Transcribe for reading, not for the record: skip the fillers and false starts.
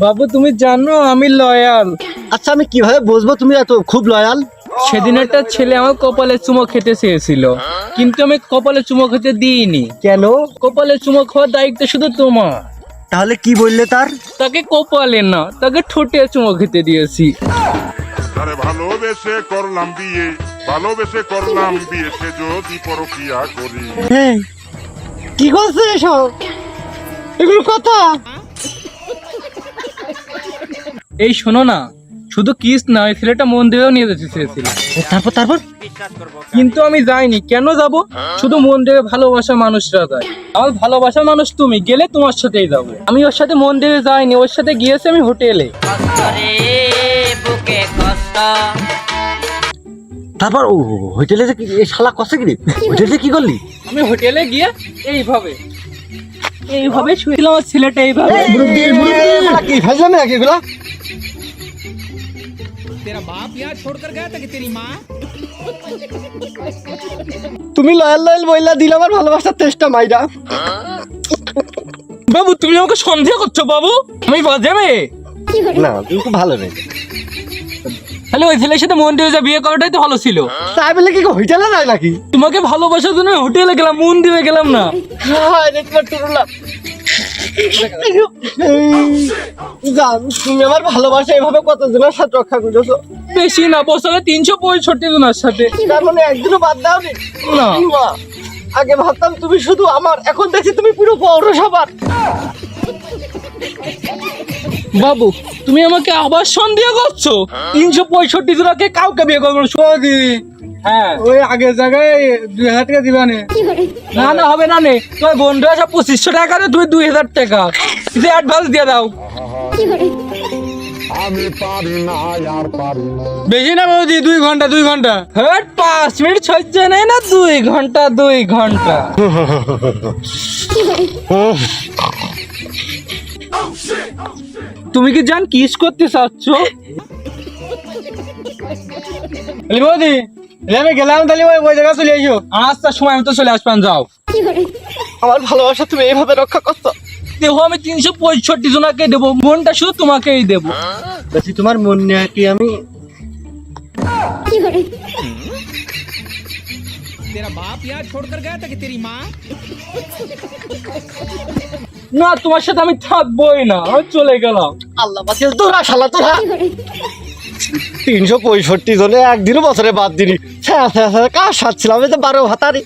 বাবু তুমি জানো আমি লয়াল। আচ্ছা আমি কিভাবে বুঝবো তুমি এত খুব লয়াল? সেদিন একটা ছেলে আমার কপালে চুমো খেতে চেয়েছিল, কিন্তু আমি কপালে চুমো খেতে দিইনি। কেন? কপালে চুমো খাওয়ার দায়িত্ব শুধু তোমার। তাহলে কি বললে তার? তাকে কপালে না, তাকে ঠোঁটে চুমো খেতে দিয়েছি। আরে ভালোবেসে করলাম বিয়ে, ভালোবেসে করলাম বিয়ে, সে যদি পরকিয়া করি। এই, কি করছে এসব? এগুলো কথা? এই শোনো না, শুধু কিস না, ওই ছেলেটা মন দিয়েও নিয়ে যেতে চেয়েছিল, তারপর তারপর কিন্তু আমি যাইনি। কেন যাব? শুধু মন দিয়ে ভালোবাসা মানুষরা যায়। আমার ভালোবাসা মানুষ তুমি, গেলে তোমার সাথেই যাবো। আমি ওর সাথে মন দিয়ে যাইনি, ওর সাথে গিয়েছি আমি হোটেলে। তারপর ও হোটেলে যে এই শালা কষে গেলি, হোটেলে কি করলি? আমি হোটেলে গিয়ে এইভাবে এইভাবে শুয়েছিলাম, আমার ছেলেটা এইভাবে। কি ফাজলামি নাকি এগুলা? তুমি লয়াল লয়াল বইলা দিল আমার ভালোবাসার চেষ্টা মাইরা। বাবু তুমি আমাকে সন্দেহ করছো বাবু? আমি বাজাবে না তুমি খুব ভালো নেই। তাহলে ওই ছেলের সাথে মন দিয়ে যা বিয়ে করাটাই তো ভালো ছিল। তাই বলে কি হোটেলে যায় নাকি? তোমাকে ভালোবাসার জন্য হোটেলে গেলাম, মন দিয়ে গেলাম না। জান তুমি আমার ভালোবাসা এভাবে কতজনের সাথে রক্ষা করেছো? বেশি না, বছরে 365 জনের সাথে। তার মানে একদিনও বাদ দাওনি? না। মা, আগে ভাবতাম তুমি শুধু আমার, এখন দেখছি তুমি পুরো পৌরসভার। বাবু তুমি আমাকে আবার সন্দেহ করছো? 365 জনকে কাউকে বিয়ে করবো না। সৌদি হ্যাঁ, ওই আগের জায়গায় 2000 টাকা দিবা নে। না না হবে না নে, তোমার বন্ধু আছে 2500 টাকা রে, তুমি 2000 টাকা যে অ্যাডভান্স দিয়ে দাও। আমি পারি না আর পারি না। বেশি না বৌদি, 2 ঘন্টা 2 ঘন্টা। হ্যাঁ 5 মিনিট সহ্য নেই না, 2 ঘন্টা 2 ঘন্টা। তুমি কি জান কিস করতে চাচ্ছ? বৌদি আমি গেলাম, তাহলে ওই জায়গা চলে এসো। আচ্ছা সময় মতো চলে আসবেন, যাও। আমার ভালোবাসা তুমি এইভাবে রক্ষা করছো? দেখো আমি 365 জনকে দেবো, মনটা শুধু তোমাকেই দেবো। বলছি তোমার মন নিয়ে কি আমি না, তোমার সাথে আমি থাকবোই না, আমি চলে গেলাম। আল্লাহ বাঁচিয়ে তোরা শালা তোরা 365 জনে একদিনও বছরে বাদ দিনি। কার সাথ ছিলাম? আমি তো 12 ভাতারি।